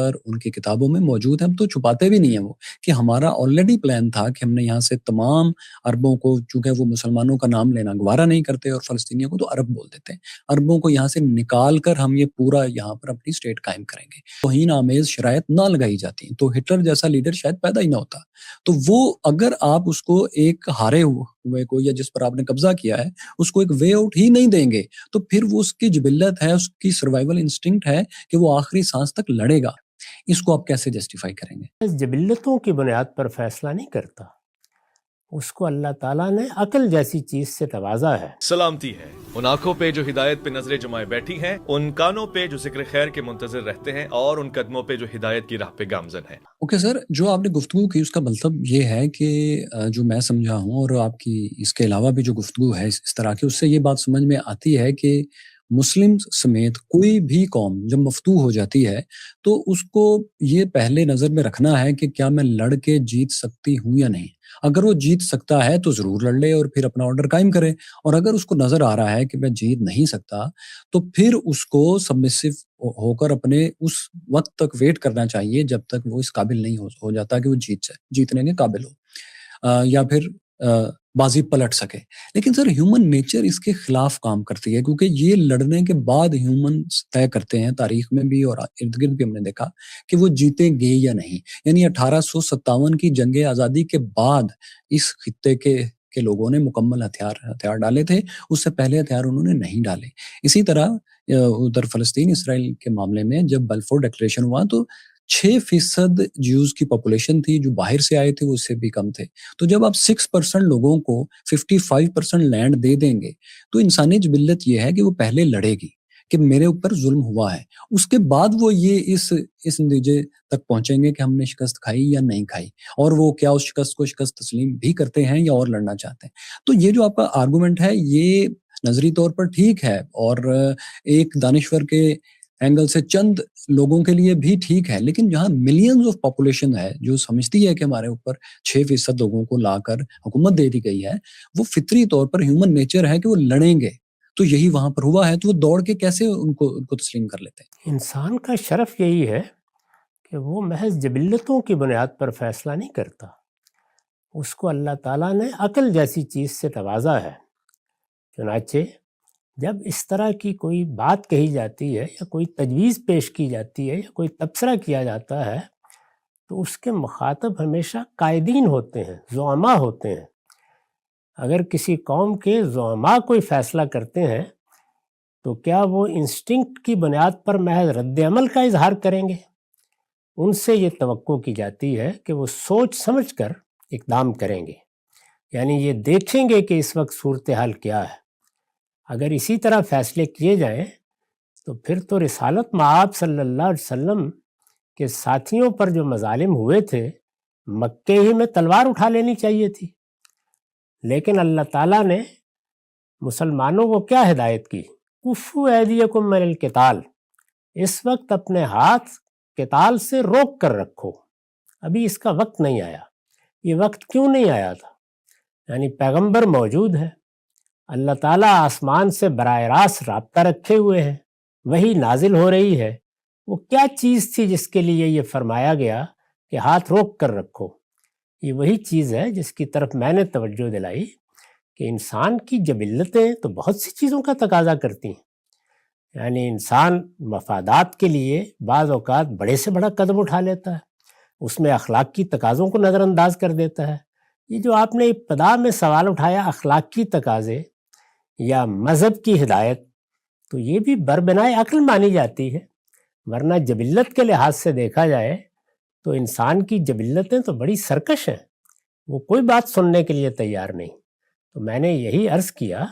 اور ان کی کتابوں میں موجود ہیں، ہم تو چھپاتے بھی نہیں ہیں وہ، کہ ہمارا آلریڈی پلان تھا کہ ہم نے یہاں سے تمام عربوں کو، چونکہ وہ مسلمانوں کا نام لینا گوارا نہیں کرتے اور فلسطینیوں کو تو عرب بول دیتے ہیں، عربوں کو یہاں سے نکال کر ہم یہ پورا یہاں پر اپنی اسٹیٹ قائم کریں گے، توہین آمیز شرائط نہ لگائی جاتی تو ہٹلر جیسا لیڈر شاید پیدا ہی نہ ہوتا۔ تو وہ اگر آپ اس کو ایک ہارے ہوئے کو، یا جس پر آپ نے قبضہ کیا ہے اس کو ایک وے آؤٹ ہی نہیں دیں گے، تو پھر وہ اس کی جبلت ہے، اس کی سروائیول انسٹنکٹ ہے کہ وہ آخری سانس تک لڑے گا۔ اس کو آپ کیسے جسٹیفائی کریں گے؟ جبلتوں کی بنیاد پر فیصلہ نہیں کرتا، اس کو اللہ تعالیٰ نے عقل جیسی چیز سے توازا ہے۔ سلامتی ہے ان آنکھوں پہ جو ہدایت پہ نظریں جمائے بیٹھی ہیں، ان کانوں پہ جو ذکر خیر کے منتظر رہتے ہیں، اور ان قدموں پہ جو ہدایت کی راہ پہ گامزن ہیں۔ اوکے سر، جو آپ نے گفتگو کی اس کا مطلب یہ ہے کہ جو میں سمجھا ہوں، اور آپ کی اس کے علاوہ بھی جو گفتگو ہے اس طرح کی، اس سے یہ بات سمجھ میں آتی ہے کہ مسلم سمیت کوئی بھی قوم جب مفتوح ہو جاتی ہے تو اس کو یہ پہلے نظر میں رکھنا ہے کہ کیا میں لڑ کے جیت سکتی ہوں یا نہیں۔ اگر وہ جیت سکتا ہے تو ضرور لڑ لے اور پھر اپنا آرڈر قائم کرے، اور اگر اس کو نظر آ رہا ہے کہ میں جیت نہیں سکتا تو پھر اس کو سبمسو ہو کر اپنے اس وقت تک ویٹ کرنا چاہیے جب تک وہ اس قابل نہیں ہو جاتا کہ وہ جیتنے کے قابل ہو، یا پھر بازی پلٹ سکے۔ لیکن سر ہیومن نیچر اس کے خلاف کام کرتی ہے، کیونکہ یہ لڑنے کے بعد ہیومن طے کرتے ہیں، تاریخ میں بھی اور ارد گرد بھی ہم نے دیکھا کہ وہ جیتیں گے یا نہیں۔ یعنی 1857 کی جنگ آزادی کے بعد اس خطے کے لوگوں نے مکمل ہتھیار ڈالے تھے، اس سے پہلے ہتھیار انہوں نے نہیں ڈالے۔ اسی طرح ادھر فلسطین اسرائیل کے معاملے میں جب بلفور ڈکلیریشن ہوا تو 6% جیوز کی پاپولیشن تھی، جو باہر سے آئے تھے وہ اس سے بھی کم تھے۔ تو جب آپ 6% لوگوں کو 55% لینڈ دے دیں گے تو انسانی جبلت یہ ہے کہ وہ پہلے لڑے گی کہ میرے اوپر ظلم ہوا ہے، اس کے بعد وہ یہ اس نتیجے تک پہنچیں گے کہ ہم نے شکست کھائی یا نہیں کھائی، اور وہ کیا اس شکست کو شکست تسلیم بھی کرتے ہیں یا اور لڑنا چاہتے ہیں۔ تو یہ جو آپ کا آرگومنٹ ہے یہ نظری طور پر ٹھیک ہے، اور ایک دانشور کے اینگل سے چند لوگوں کے لیے بھی ٹھیک ہے، لیکن جہاں ملینز آف پاپولیشن ہے جو سمجھتی ہے کہ ہمارے اوپر 6% لوگوں کو لا کر حکومت دے دی گئی ہے، وہ فطری طور پر ہیومن نیچر ہے کہ وہ لڑیں گے، تو یہی وہاں پر ہوا ہے، تو وہ دوڑ کے کیسے ان کو تسلیم کر لیتے ہیں؟ انسان کا شرف یہی ہے کہ وہ محض جبلتوں کی بنیاد پر فیصلہ نہیں کرتا، اس کو اللہ تعالیٰ نے عقل جیسی چیز سے توازا ہے۔ چنانچہ جب اس طرح کی کوئی بات کہی جاتی ہے یا کوئی تجویز پیش کی جاتی ہے یا کوئی تبصرہ کیا جاتا ہے تو اس کے مخاطب ہمیشہ قائدین ہوتے ہیں، زعماء ہوتے ہیں۔ اگر کسی قوم کے زعماء کوئی فیصلہ کرتے ہیں تو کیا وہ انسٹنکٹ کی بنیاد پر محض رد عمل کا اظہار کریں گے؟ ان سے یہ توقع کی جاتی ہے کہ وہ سوچ سمجھ کر اقدام کریں گے، یعنی یہ دیکھیں گے کہ اس وقت صورتحال کیا ہے۔ اگر اسی طرح فیصلے کیے جائیں تو پھر تو رسالت مآب صلی اللہ علیہ وسلم کے ساتھیوں پر جو مظالم ہوئے تھے مکے ہی میں تلوار اٹھا لینی چاہیے تھی۔ لیکن اللہ تعالیٰ نے مسلمانوں کو کیا ہدایت کی؟ کفو ایدیکم من القتال، اس وقت اپنے ہاتھ قتال سے روک کر رکھو، ابھی اس کا وقت نہیں آیا۔ یہ وقت کیوں نہیں آیا تھا؟ یعنی پیغمبر موجود ہے، اللہ تعالیٰ آسمان سے براہ راست رابطہ رکھے ہوئے ہیں، وہی نازل ہو رہی ہے۔ وہ کیا چیز تھی جس کے لیے یہ فرمایا گیا کہ ہاتھ روک کر رکھو؟ یہ وہی چیز ہے جس کی طرف میں نے توجہ دلائی کہ انسان کی جبلتیں تو بہت سی چیزوں کا تقاضا کرتی ہیں، یعنی انسان مفادات کے لیے بعض اوقات بڑے سے بڑا قدم اٹھا لیتا ہے، اس میں اخلاق کی تقاضوں کو نظر انداز کر دیتا ہے۔ یہ جو آپ نے ابتدا میں سوال اٹھایا اخلاق کی تقاضے یا مذہب کی ہدایت، تو یہ بھی بربنائے عقل مانی جاتی ہے، ورنہ جبلت کے لحاظ سے دیکھا جائے تو انسان کی جبلتیں تو بڑی سرکش ہیں، وہ کوئی بات سننے کے لیے تیار نہیں۔ تو میں نے یہی عرض کیا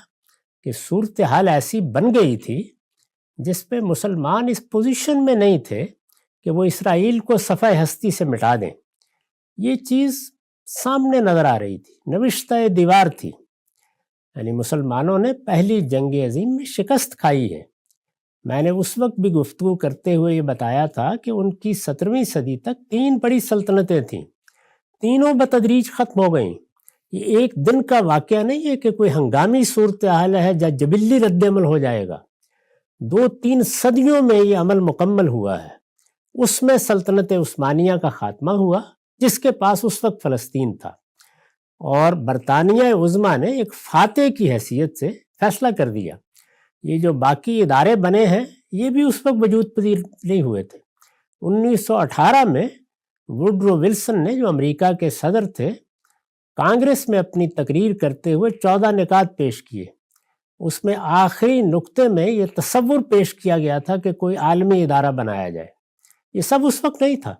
کہ صورتحال ایسی بن گئی تھی جس پہ مسلمان اس پوزیشن میں نہیں تھے کہ وہ اسرائیل کو صفحہ ہستی سے مٹا دیں۔ یہ چیز سامنے نظر آ رہی تھی، نوشتہ دیوار تھی، یعنی مسلمانوں نے پہلی جنگ عظیم میں شکست کھائی ہے۔ میں نے اس وقت بھی گفتگو کرتے ہوئے یہ بتایا تھا کہ ان کی 17ویں صدی تک 3 بڑی سلطنتیں تھیں، تینوں بتدریج ختم ہو گئیں۔ یہ ایک دن کا واقعہ نہیں ہے کہ کوئی ہنگامی صورتحال ہے یا جبلی رد عمل ہو جائے گا، 2-3 صدیوں میں یہ عمل مکمل ہوا ہے۔ اس میں سلطنت عثمانیہ کا خاتمہ ہوا، جس کے پاس اس وقت فلسطین تھا، اور برطانیہ عظمیٰ نے ایک فاتح کی حیثیت سے فیصلہ کر دیا۔ یہ جو باقی ادارے بنے ہیں یہ بھی اس وقت وجود پذیر نہیں ہوئے تھے۔ 1918 میں ووڈرو ولسن نے، جو امریکہ کے صدر تھے، کانگریس میں اپنی تقریر کرتے ہوئے 14 نکات پیش کیے۔ اس میں آخری نقطے میں یہ تصور پیش کیا گیا تھا کہ کوئی عالمی ادارہ بنایا جائے۔ یہ سب اس وقت نہیں تھا،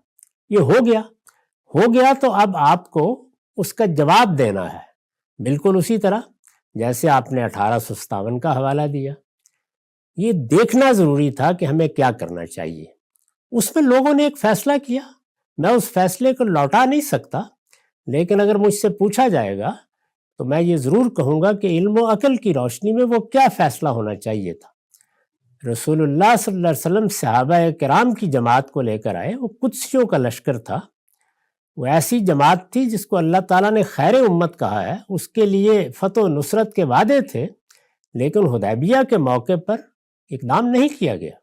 یہ ہو گیا تو اب آپ کو اس کا جواب دینا ہے، بالکل اسی طرح جیسے آپ نے 1857 کا حوالہ دیا۔ یہ دیکھنا ضروری تھا کہ ہمیں کیا کرنا چاہیے۔ اس میں لوگوں نے ایک فیصلہ کیا، میں اس فیصلے کو لوٹا نہیں سکتا، لیکن اگر مجھ سے پوچھا جائے گا تو میں یہ ضرور کہوں گا کہ علم و عقل کی روشنی میں وہ کیا فیصلہ ہونا چاہیے تھا۔ رسول اللہ صلی اللہ علیہ وسلم صحابہ کرام کی جماعت کو لے کر آئے، وہ قدسیوں کا لشکر تھا، وہ ایسی جماعت تھی جس کو اللہ تعالیٰ نے خیر امت کہا ہے، اس کے لیے فتح و نصرت کے وعدے تھے، لیکن حدیبیہ کے موقع پر اقدام نہیں کیا گیا۔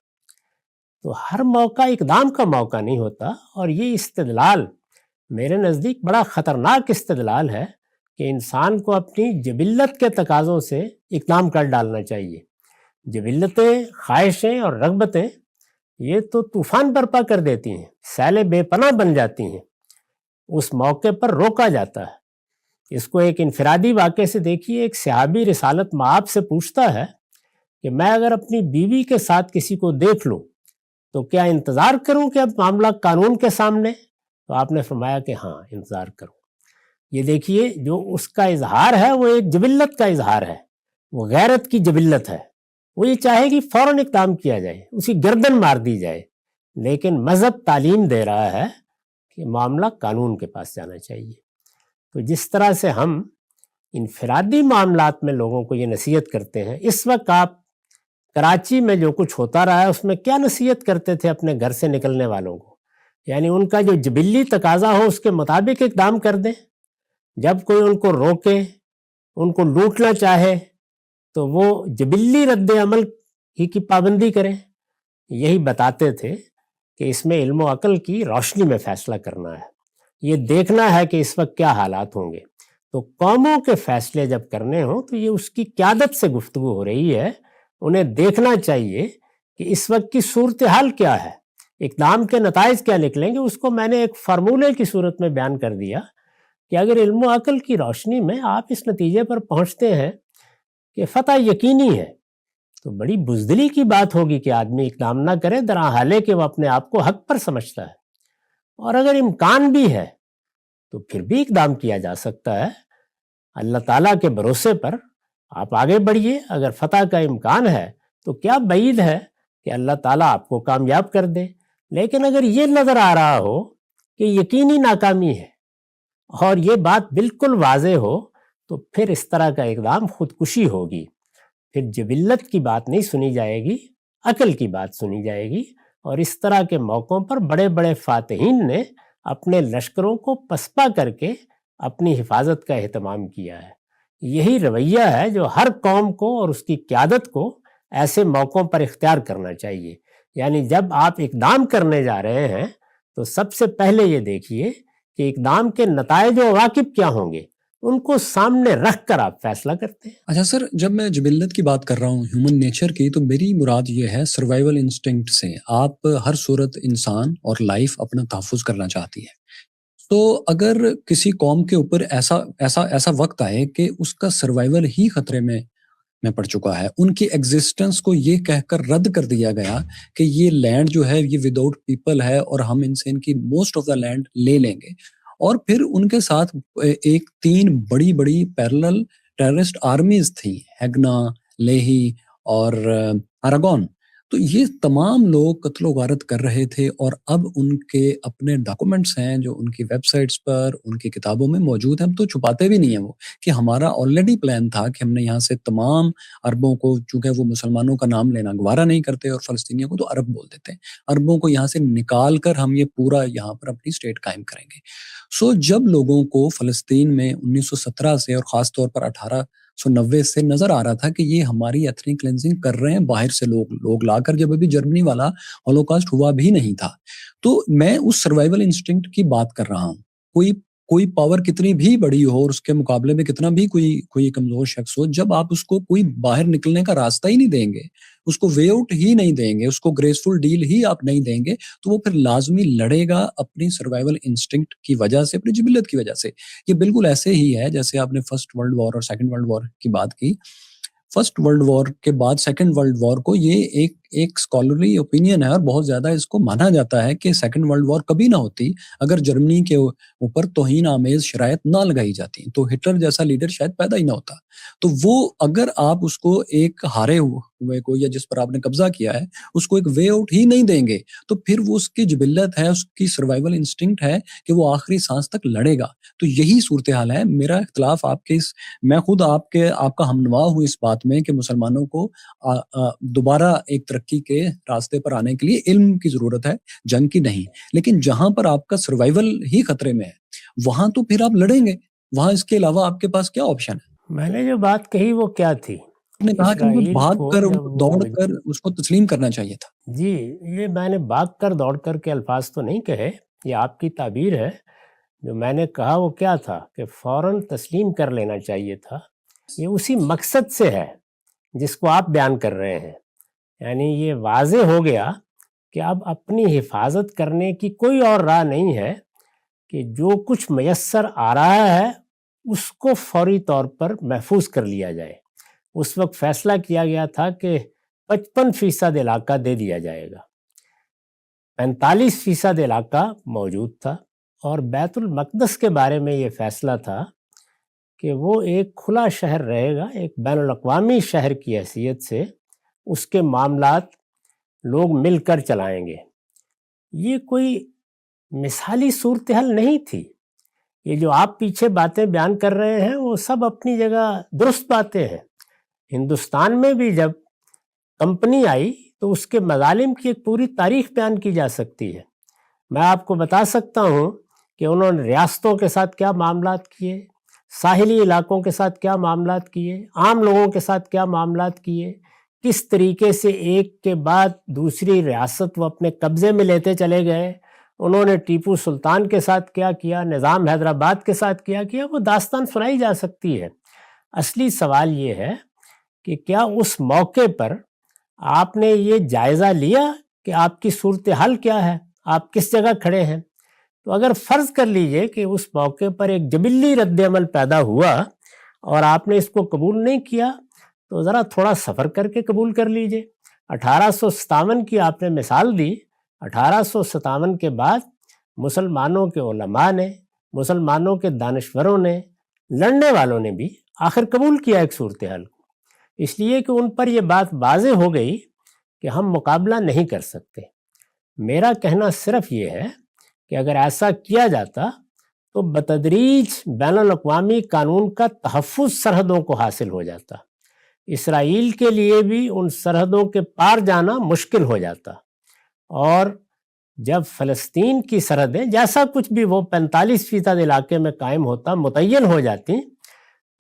تو ہر موقع اقدام کا موقع نہیں ہوتا، اور یہ استدلال میرے نزدیک بڑا خطرناک استدلال ہے کہ انسان کو اپنی جبلت کے تقاضوں سے اقدام کر ڈالنا چاہیے۔ جبلتیں، خواہشیں اور رغبتیں یہ تو طوفان برپا کر دیتی ہیں، سیل بے پناہ بن جاتی ہیں، اس موقع پر روکا جاتا ہے۔ اس کو ایک انفرادی واقعے سے دیکھیے، ایک صحابی رسالت مآب سے پوچھتا ہے کہ میں اگر اپنی بیوی کے ساتھ کسی کو دیکھ لوں تو کیا انتظار کروں کہ اب معاملہ قانون کے سامنے؟ تو آپ نے فرمایا کہ ہاں، انتظار کرو۔ یہ دیکھیے، جو اس کا اظہار ہے وہ ایک جبلت کا اظہار ہے، وہ غیرت کی جبلت ہے، وہ یہ چاہے گی فوراً اقدام کیا جائے، اسی گردن مار دی جائے، لیکن مذہب تعلیم دے رہا ہے کہ معاملہ قانون کے پاس جانا چاہیے۔ تو جس طرح سے ہم انفرادی معاملات میں لوگوں کو یہ نصیحت کرتے ہیں، اس وقت آپ کراچی میں جو کچھ ہوتا رہا ہے اس میں کیا نصیحت کرتے تھے اپنے گھر سے نکلنے والوں کو؟ یعنی ان کا جو جبلی تقاضا ہو اس کے مطابق اقدام کر دیں، جب کوئی ان کو روکے، ان کو لوٹنا چاہے تو وہ جبلی رد عمل ہی کی پابندی کریں۔ یہی بتاتے تھے کہ اس میں علم و عقل کی روشنی میں فیصلہ کرنا ہے، یہ دیکھنا ہے کہ اس وقت کیا حالات ہوں گے۔ تو قوموں کے فیصلے جب کرنے ہوں تو یہ اس کی قیادت سے گفتگو ہو رہی ہے، انہیں دیکھنا چاہیے کہ اس وقت کی صورتحال کیا ہے، اقدام کے نتائج کیا نکلیں گے۔ اس کو میں نے ایک فارمولے کی صورت میں بیان کر دیا کہ اگر علم و عقل کی روشنی میں آپ اس نتیجے پر پہنچتے ہیں کہ فتح یقینی ہے، تو بڑی بزدلی کی بات ہوگی کہ آدمی اقدام نہ کرے، درحالے کہ وہ اپنے آپ کو حق پر سمجھتا ہے۔ اور اگر امکان بھی ہے تو پھر بھی اقدام کیا جا سکتا ہے، اللہ تعالیٰ کے بھروسے پر آپ آگے بڑھیے۔ اگر فتح کا امکان ہے تو کیا بعید ہے کہ اللہ تعالیٰ آپ کو کامیاب کر دے، لیکن اگر یہ نظر آ رہا ہو کہ یقینی ناکامی ہے اور یہ بات بالکل واضح ہو، تو پھر اس طرح کا اقدام خودکشی ہوگی، پھر جبلت کی بات نہیں سنی جائے گی، عقل کی بات سنی جائے گی۔ اور اس طرح کے موقعوں پر بڑے بڑے فاتحین نے اپنے لشکروں کو پسپا کر کے اپنی حفاظت کا اہتمام کیا ہے۔ یہی رویہ ہے جو ہر قوم کو اور اس کی قیادت کو ایسے موقعوں پر اختیار کرنا چاہیے۔ یعنی جب آپ اقدام کرنے جا رہے ہیں تو سب سے پہلے یہ دیکھیے کہ اقدام کے نتائج و عواقب کیا ہوں گے، ان کو سامنے رکھ کر آپ فیصلہ کرتے ہیں۔ اچھا سر، جب میں جبلت کی بات کر رہا ہوں، ہیومن نیچر کی، تو میری مراد یہ ہے سروائیول انسٹنکٹ سے۔ آپ ہر صورت انسان اور لائف اپنا تحفظ کرنا چاہتی ہے، تو اگر کسی قوم کے اوپر ایسا وقت آئے کہ اس کا سروائیول ہی خطرے میں پڑ چکا ہے، ان کی ایگزسٹنس کو یہ کہہ کر رد کر دیا گیا کہ یہ لینڈ جو ہے یہ وداؤٹ پیپل ہے اور ہم ان سے ان کی موسٹ آف دا لینڈ لے لیں گے، اور پھر ان کے ساتھ ایک 3 بڑی پیرلل ٹیررسٹ آرمیز تھیں، ہیگنا، لیہی اور اراگون، تو یہ تمام لوگ قتل و غارت کر رہے تھے، اور اب ان کے اپنے ڈاکومنٹس ہیں جو ان کی ویب سائٹس پر، ان کی کتابوں میں موجود ہیں، تو چھپاتے بھی نہیں ہیں وہ، کہ ہمارا آلریڈی پلان تھا کہ ہم نے یہاں سے تمام عربوں کو، چونکہ وہ مسلمانوں کا نام لینا گوارا نہیں کرتے اور فلسطینیوں کو تو عرب بول دیتے ہیں، عربوں کو یہاں سے نکال کر ہم یہ پورا یہاں پر اپنی اسٹیٹ قائم کریں گے۔ سو جب لوگوں کو فلسطین میں 1917 سے اور خاص طور پر سو 90 سے نظر آ رہا تھا کہ یہ ہماری ایتھنک کلینزنگ کر رہے ہیں باہر سے لوگ لا کر، جب ابھی جرمنی والا ہولوکاسٹ ہوا بھی نہیں تھا. تو میں اس سروائیول انسٹنکٹ کی بات کر رہا ہوں. کوئی پاور کتنی بھی بڑی ہو اور اس کے مقابلے میں کتنا بھی کوئی کمزور شخص ہو، جب آپ اس کو کوئی باہر نکلنے کا راستہ ہی نہیں دیں گے، اس کو وے آؤٹ ہی نہیں دیں گے، اس کو گریسفل ڈیل ہی آپ نہیں دیں گے، تو وہ پھر لازمی لڑے گا اپنی سروائیول انسٹنکٹ کی وجہ سے، اپنی جبلت کی وجہ سے. یہ بالکل ایسے ہی ہے جیسے آپ نے فرسٹ ورلڈ وار اور سیکنڈ ورلڈ وار کی بات کی. فرسٹ ورلڈ وار کے بعد سیکنڈ ورلڈ وار کو یہ ایک اسکالرلی اوپینین ہے اور بہت زیادہ اس کو مانا جاتا ہے کہ سیکنڈ ورلڈ وار کبھی نہ ہوتی اگر جرمنی کے اوپر توہین آمیز شرائط نہ لگائی جاتی، تو ہٹلر جیسا لیڈر شاید پیدا ہی نہ ہوتا. تو وہ اگر آپ اس کو ایک ہارے ہوئے کو، یا جس پر آپ نے قبضہ کیا ہے، اس کو ایک وے آؤٹ ہی نہیں دیں گے، تو پھر وہ اس کی جبلت ہے، اس کی سروائیول انسٹنکٹ ہے کہ وہ آخری سانس تک لڑے گا. تو یہی صورتحال ہے. میرا اختلاف آپ کے میں خود آپ کا ہمنوا ہوں اس بات میں کہ مسلمانوں کو دوبارہ ایک ترقی کے راستے پر آنے کے لیے علم کی ضرورت ہے، جنگ کی نہیں. لیکن جہاں پر آپ کا سروائیول ہی خطرے میں ہے، وہاں تو پھر آپ لڑیں گے. وہاں اس کے علاوہ آپ کے پاس کیا آپشن ہے؟ میں نے جو بات کہی وہ کیا تھی؟ آپ نے کہا کہ ان کو اسرائیل بھاگ کو کر، ان جب کو وہ دوڑ کر اس کو تسلیم کرنا چاہیے تھا. جی، یہ میں نے بھاگ کر دوڑ کر کے الفاظ تو نہیں کہے، یہ آپ کی تعبیر ہے. جو میں نے کہا وہ کیا تھا کہ فوراً تسلیم کر لینا چاہیے تھا. یہ اسی مقصد سے ہے جس کو آپ بیان کر رہے ہیں. یعنی یہ واضح ہو گیا کہ اب اپنی حفاظت کرنے کی کوئی اور راہ نہیں ہے کہ جو کچھ میسر آ رہا ہے اس کو فوری طور پر محفوظ کر لیا جائے. اس وقت فیصلہ کیا گیا تھا کہ 55% علاقہ دے دیا جائے گا، 45% علاقہ موجود تھا، اور بیت المقدس کے بارے میں یہ فیصلہ تھا کہ وہ ایک کھلا شہر رہے گا، ایک بین الاقوامی شہر کی حیثیت سے اس کے معاملات لوگ مل کر چلائیں گے. یہ کوئی مثالی صورتحال نہیں تھی. یہ جو آپ پیچھے باتیں بیان کر رہے ہیں وہ سب اپنی جگہ درست باتیں ہیں. ہندوستان میں بھی جب کمپنی آئی تو اس کے مظالم کی ایک پوری تاریخ بیان کی جا سکتی ہے. میں آپ کو بتا سکتا ہوں کہ انہوں نے ریاستوں کے ساتھ کیا معاملات کیے، ساحلی علاقوں کے ساتھ کیا معاملات کیے، عام لوگوں کے ساتھ کیا معاملات کیے، کس طریقے سے ایک کے بعد دوسری ریاست وہ اپنے قبضے میں لیتے چلے گئے. انہوں نے ٹیپو سلطان کے ساتھ کیا کیا، نظام حیدرآباد کے ساتھ کیا کیا، وہ داستان سنائی جا سکتی ہے. اصلی سوال یہ ہے کہ کیا اس موقع پر آپ نے یہ جائزہ لیا کہ آپ کی صورتحال کیا ہے، آپ کس جگہ کھڑے ہیں. تو اگر فرض کر لیجئے کہ اس موقع پر ایک جبلی رد عمل پیدا ہوا اور آپ نے اس کو قبول نہیں کیا، تو ذرا تھوڑا سفر کر کے قبول کر لیجئے. 1857 کی آپ نے مثال دی. 1857 کے بعد مسلمانوں کے علماء نے، مسلمانوں کے دانشوروں نے، لڑنے والوں نے بھی آخر قبول کیا ایک صورتحال کو، اس لیے کہ ان پر یہ بات واضح ہو گئی کہ ہم مقابلہ نہیں کر سکتے. میرا کہنا صرف یہ ہے کہ اگر ایسا کیا جاتا تو بتدریج بین الاقوامی قانون کا تحفظ سرحدوں کو حاصل ہو جاتا. اسرائیل کے لیے بھی ان سرحدوں کے پار جانا مشکل ہو جاتا، اور جب فلسطین کی سرحدیں جیسا کچھ بھی وہ 45% علاقے میں قائم ہوتا متعین ہو جاتی،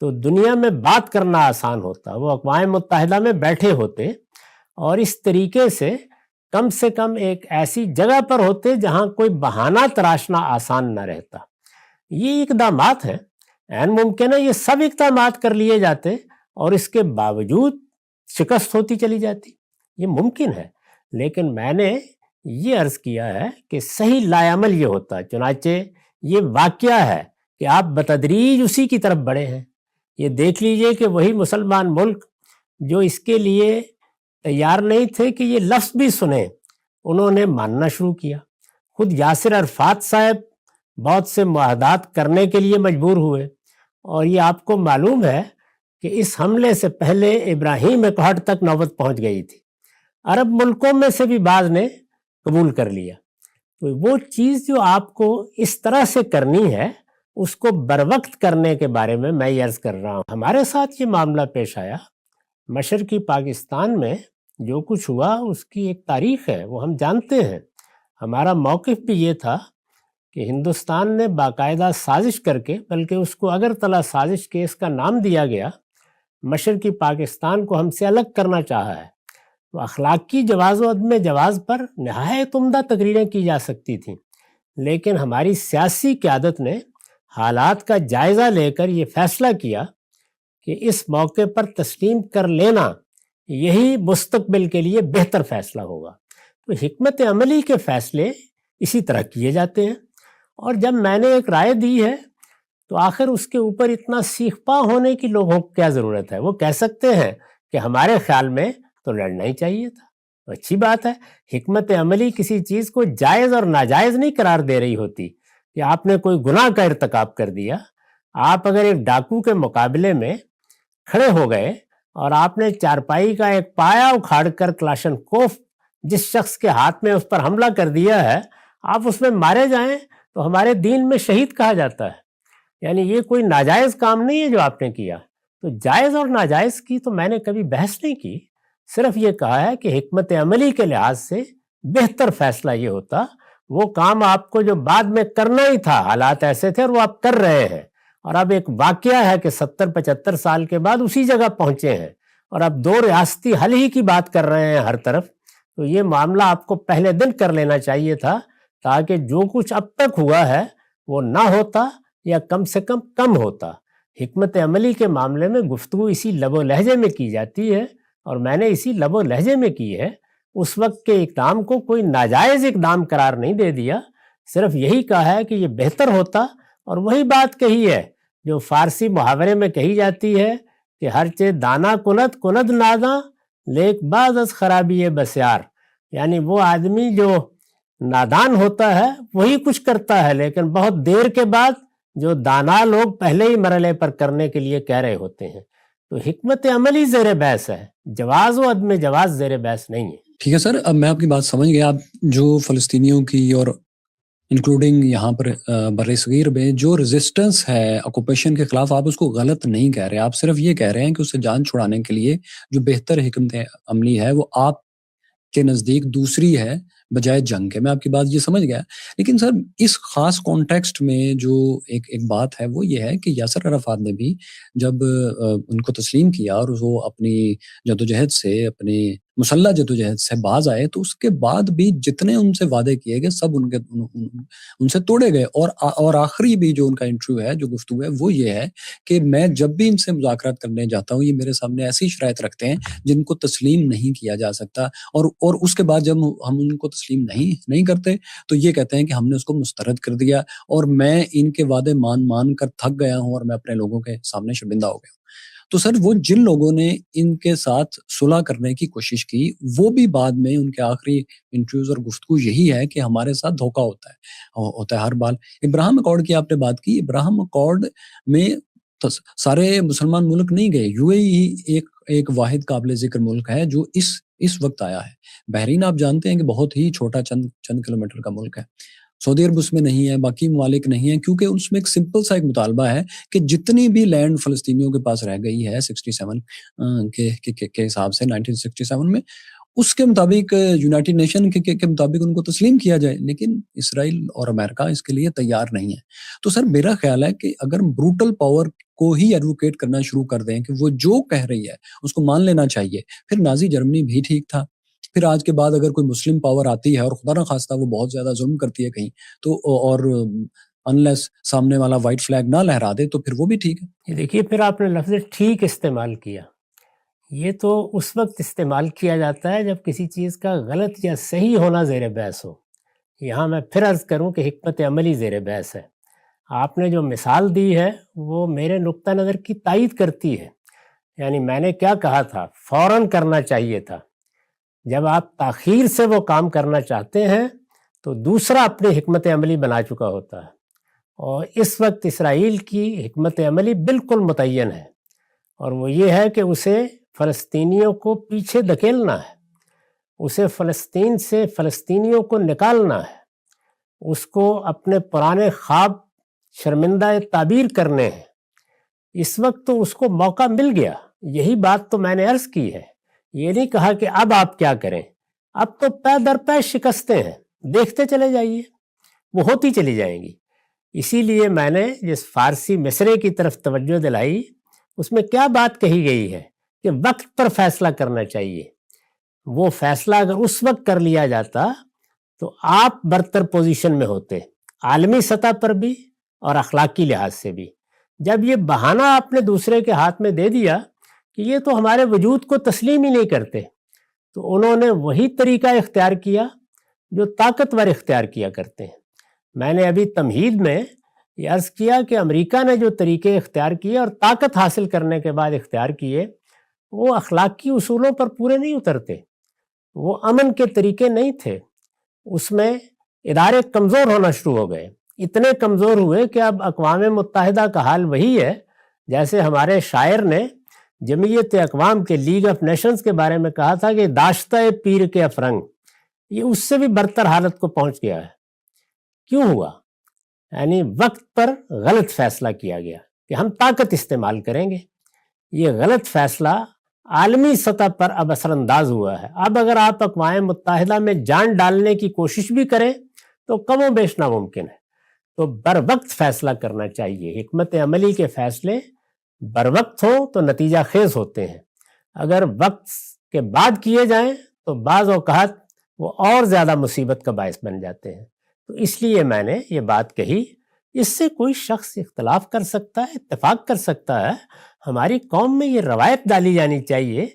تو دنیا میں بات کرنا آسان ہوتا. وہ اقوام متحدہ میں بیٹھے ہوتے اور اس طریقے سے کم ایک ایسی جگہ پر ہوتے جہاں کوئی بہانہ تراشنا آسان نہ رہتا. یہ اقدامات ہیں، عین ممکن ہے یہ سب اقدامات کر لیے جاتے اور اس کے باوجود شکست ہوتی چلی جاتی. یہ ممکن ہے، لیکن میں نے یہ عرض کیا ہے کہ صحیح لائعمل یہ ہوتا. چنانچہ یہ واقعہ ہے کہ آپ بتدریج اسی کی طرف بڑھے ہیں. یہ دیکھ لیجئے کہ وہی مسلمان ملک جو اس کے لیے تیار نہیں تھے کہ یہ لفظ بھی سنیں، انہوں نے ماننا شروع کیا. خود یاسر عرفات صاحب بہت سے معاہدات کرنے کے لیے مجبور ہوئے، اور یہ آپ کو معلوم ہے کہ اس حملے سے پہلے ابراہیم اکہٹ تک نوبت پہنچ گئی تھی. عرب ملکوں میں سے بھی بعض نے قبول کر لیا. تو وہ چیز جو آپ کو اس طرح سے کرنی ہے اس کو بروقت کرنے کے بارے میں یہ عرض کر رہا ہوں. ہمارے ساتھ یہ معاملہ پیش آیا. مشرقی پاکستان میں جو کچھ ہوا اس کی ایک تاریخ ہے، وہ ہم جانتے ہیں. ہمارا موقف بھی یہ تھا کہ ہندوستان نے باقاعدہ سازش کر کے، بلکہ اس کو اگرتلہ سازش کیس کا نام دیا گیا، مشرقی پاکستان کو ہم سے الگ کرنا چاہا ہے، تو اخلاقی جواز و عدم جواز پر نہایت عمدہ تقریریں کی جا سکتی تھیں، لیکن ہماری سیاسی قیادت نے حالات کا جائزہ لے کر یہ فیصلہ کیا کہ اس موقع پر تسلیم کر لینا یہی مستقبل کے لیے بہتر فیصلہ ہوگا۔ تو حکمت عملی کے فیصلے اسی طرح کیے جاتے ہیں، اور جب میں نے ایک رائے دی ہے تو آخر اس کے اوپر اتنا سیخ پا ہونے کی لوگوں کو کیا ضرورت ہے؟ وہ کہہ سکتے ہیں کہ ہمارے خیال میں تو لڑنا ہی چاہیے تھا، تو اچھی بات ہے۔ حکمت عملی کسی چیز کو جائز اور ناجائز نہیں قرار دے رہی ہوتی کہ آپ نے کوئی گناہ کا ارتکاب کر دیا۔ آپ اگر ایک ڈاکو کے مقابلے میں کھڑے ہو گئے اور آپ نے چارپائی کا ایک پایا اکھاڑ کر کلاشن کوف جس شخص کے ہاتھ میں اس پر حملہ کر دیا ہے، آپ اس میں مارے جائیں تو ہمارے دین میں شہید کہا جاتا ہے۔ یعنی یہ کوئی ناجائز کام نہیں ہے جو آپ نے کیا۔ تو جائز اور ناجائز کی تو میں نے کبھی بحث نہیں کی، صرف یہ کہا ہے کہ حکمت عملی کے لحاظ سے بہتر فیصلہ یہ ہوتا وہ کام آپ کو جو بعد میں کرنا ہی تھا، حالات ایسے تھے اور وہ آپ کر رہے ہیں، اور اب ایک واقعہ ہے کہ 70-75 سال کے بعد اسی جگہ پہنچے ہیں اور اب 2 ریاستی حل ہی کی بات کر رہے ہیں ہر طرف۔ تو یہ معاملہ آپ کو پہلے دن کر لینا چاہیے تھا تاکہ جو کچھ اب تک ہوا ہے وہ نہ ہوتا یا کم سے کم ہوتا۔ حکمت عملی کے معاملے میں گفتگو اسی لب و لہجے میں کی جاتی ہے، اور میں نے اسی لب و لہجے میں کی ہے۔ اس وقت کے اقدام کو کوئی ناجائز اقدام قرار نہیں دے دیا، صرف یہی کہا ہے کہ یہ بہتر ہوتا، اور وہی بات کہی ہے جو فارسی محاورے میں کہی جاتی ہے کہ ہر چے دانا کند ناداں لیک باز از خرابی بسیار، یعنی وہ آدمی جو نادان ہوتا ہے وہی کچھ کرتا ہے، لیکن بہت دیر کے بعد جو دانا لوگ پہلے ہی مرحلے پر کرنے کے لیے کہہ رہے ہوتے ہیں۔ تو حکمت عملی زیر بحث ہے، جواز و عدم جواز زیر بحث نہیں ہے۔ ٹھیک ہے سر، اب میں آپ کی بات سمجھ گیا۔ آپ جو فلسطینیوں کی اور انکلوڈنگ یہاں پر بر صغیر میں جو ریزسٹنس ہے آکوپیشن کے خلاف، آپ اس کو غلط نہیں کہہ رہے، آپ صرف یہ کہہ رہے ہیں کہ اسے جان چھڑانے کے لیے جو بہتر حکمت عملی ہے وہ آپ کے نزدیک دوسری ہے بجائے جنگ کے۔ میں آپ کی بات یہ سمجھ گیا، لیکن سر اس خاص کانٹیکسٹ میں جو ایک بات ہے وہ یہ ہے کہ یاسر عرفات نے بھی جب ان کو تسلیم کیا اور وہ اپنی جدوجہد سے، اپنی مسلح جدوجہد سے باز آئے، تو اس کے بعد بھی جتنے ان سے وعدے کیے گئے سب ان سے توڑے گئے، اور آخری بھی جو ان کا انٹرویو ہے، جو گفتگو ہے، وہ یہ ہے کہ میں جب بھی ان سے مذاکرات کرنے جاتا ہوں یہ میرے سامنے ایسی شرائط رکھتے ہیں جن کو تسلیم نہیں کیا جا سکتا، اور اس کے بعد جب ہم ان کو تسلیم نہیں کرتے تو یہ کہتے ہیں کہ ہم نے اس کو مسترد کر دیا، اور میں ان کے وعدے مان کر تھک گیا ہوں اور میں اپنے لوگوں کے سامنے شرمندہ ہو گیا ہوں۔ تو سر وہ جن لوگوں نے ان کے ساتھ صلح کرنے کی کوشش کی، وہ بھی بعد میں ان کے آخری انٹرویوز اور گفتگو یہی ہے کہ ہمارے ساتھ دھوکہ ہوتا ہے ہر بار۔ ابراہیم اکارڈ کی آپ نے بات کی، ابراہیم اکارڈ میں سارے مسلمان ملک نہیں گئے، یو اے ای ایک واحد قابل ذکر ملک ہے جو اس وقت آیا ہے۔ بحرین آپ جانتے ہیں کہ بہت ہی چھوٹا چند کلومیٹر کا ملک ہے، سعودی عرب اس میں نہیں ہے، باقی ممالک نہیں ہیں، کیونکہ اس میں ایک سمپل سا ایک مطالبہ ہے کہ جتنی بھی لینڈ فلسطینیوں کے پاس رہ گئی ہے 67 کے حساب سے 1967 میں، اس کے مطابق یونائٹڈ نیشن کے مطابق ان کو تسلیم کیا جائے، لیکن اسرائیل اور امریکہ اس کے لیے تیار نہیں ہے۔ تو سر میرا خیال ہے کہ اگر بروٹل پاور کو ہی ایڈوکیٹ کرنا شروع کر دیں کہ وہ جو کہہ رہی ہے اس کو مان لینا چاہیے، پھر نازی جرمنی بھی ٹھیک تھا، پھر آج کے بعد اگر کوئی مسلم پاور آتی ہے اور خدا نہ خواستہ وہ بہت زیادہ ظلم کرتی ہے کہیں تو، اور انلیس سامنے والا وائٹ فلیگ نہ لہرا دے، تو پھر وہ بھی ٹھیک ہے۔ یہ دیکھیے، پھر آپ نے لفظ ٹھیک استعمال کیا، یہ تو اس وقت استعمال کیا جاتا ہے جب کسی چیز کا غلط یا صحیح ہونا زیر بحث ہو۔ یہاں میں پھر عرض کروں کہ حکمت عملی زیر بحث ہے۔ آپ نے جو مثال دی ہے وہ میرے نقطہ نظر کی تائید کرتی ہے، یعنی میں نے کیا کہا تھا، فوراً کرنا چاہیے تھا۔ جب آپ تاخیر سے وہ کام کرنا چاہتے ہیں تو دوسرا اپنی حکمت عملی بنا چکا ہوتا ہے، اور اس وقت اسرائیل کی حکمت عملی بالکل متعین ہے، اور وہ یہ ہے کہ اسے فلسطینیوں کو پیچھے دھکیلنا ہے، اسے فلسطین سے فلسطینیوں کو نکالنا ہے، اس کو اپنے پرانے خواب شرمندہ تعبیر کرنے ہیں۔ اس وقت تو اس کو موقع مل گیا، یہی بات تو میں نے عرض کی ہے۔ یہ نہیں کہا کہ اب آپ کیا کریں، اب تو پے در پے شکستیں ہیں، دیکھتے چلے جائیے، وہ ہوتی چلی جائیں گی۔ اسی لیے میں نے جس فارسی مصرے کی طرف توجہ دلائی اس میں کیا بات کہی گئی ہے کہ وقت پر فیصلہ کرنا چاہیے. وہ فیصلہ اگر اس وقت کر لیا جاتا تو آپ برتر پوزیشن میں ہوتے، عالمی سطح پر بھی اور اخلاقی لحاظ سے بھی. جب یہ بہانہ آپ نے دوسرے کے ہاتھ میں دے دیا کہ یہ تو ہمارے وجود کو تسلیم ہی نہیں کرتے، تو انہوں نے وہی طریقہ اختیار کیا جو طاقتور اختیار کیا کرتے ہیں. میں نے ابھی تمہید میں یہ عرض کیا کہ امریکہ نے جو طریقے اختیار کیے اور طاقت حاصل کرنے کے بعد اختیار کیے، وہ اخلاقی اصولوں پر پورے نہیں اترتے، وہ امن کے طریقے نہیں تھے. اس میں ادارے کمزور ہونا شروع ہو گئے، اتنے کمزور ہوئے کہ اب اقوام متحدہ کا حال وہی ہے جیسے ہمارے شاعر نے جمعیت اقوام کے لیگ آف نیشنز کے بارے میں کہا تھا کہ داشتہ پیر کے افرنگ. یہ اس سے بھی برتر حالت کو پہنچ گیا ہے. کیوں ہوا؟ یعنی وقت پر غلط فیصلہ کیا گیا کہ ہم طاقت استعمال کریں گے. یہ غلط فیصلہ عالمی سطح پر اب اثر انداز ہوا ہے. اب اگر آپ اقوام متحدہ میں جان ڈالنے کی کوشش بھی کریں تو کم و بیش ناممکن ہے. تو بر وقت فیصلہ کرنا چاہیے. حکمت عملی کے فیصلے بر وقت ہوں تو نتیجہ خیز ہوتے ہیں، اگر وقت کے بعد کیے جائیں تو بعض اوقات وہ اور زیادہ مصیبت کا باعث بن جاتے ہیں. تو اس لیے میں نے یہ بات کہی. اس سے کوئی شخص اختلاف کر سکتا ہے، اتفاق کر سکتا ہے. ہماری قوم میں یہ روایت ڈالی جانی چاہیے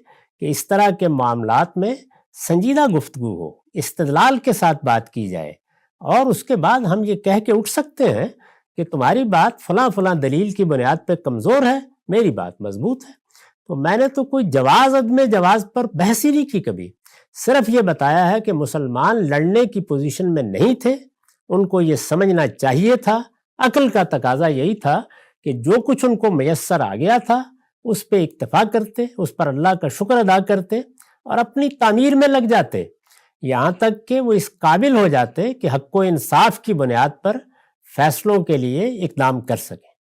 کہ اس طرح کے معاملات میں سنجیدہ گفتگو ہو، استدلال کے ساتھ بات کی جائے، اور اس کے بعد ہم یہ کہہ کے اٹھ سکتے ہیں کہ تمہاری بات فلاں فلاں دلیل کی بنیاد پہ کمزور ہے، میری بات مضبوط ہے. تو میں نے تو کوئی جواز عدم جواز پر بحث ہی نہیں کی کبھی. صرف یہ بتایا ہے کہ مسلمان لڑنے کی پوزیشن میں نہیں تھے، ان کو یہ سمجھنا چاہیے تھا. عقل کا تقاضا یہی تھا کہ جو کچھ ان کو میسر آ گیا تھا اس پہ اکتفا کرتے، اس پر اللہ کا شکر ادا کرتے اور اپنی تعمیر میں لگ جاتے، یہاں تک کہ وہ اس قابل ہو جاتے کہ حق و انصاف کی بنیاد پر فیصلوں کے لیے اقدام کر سکیں.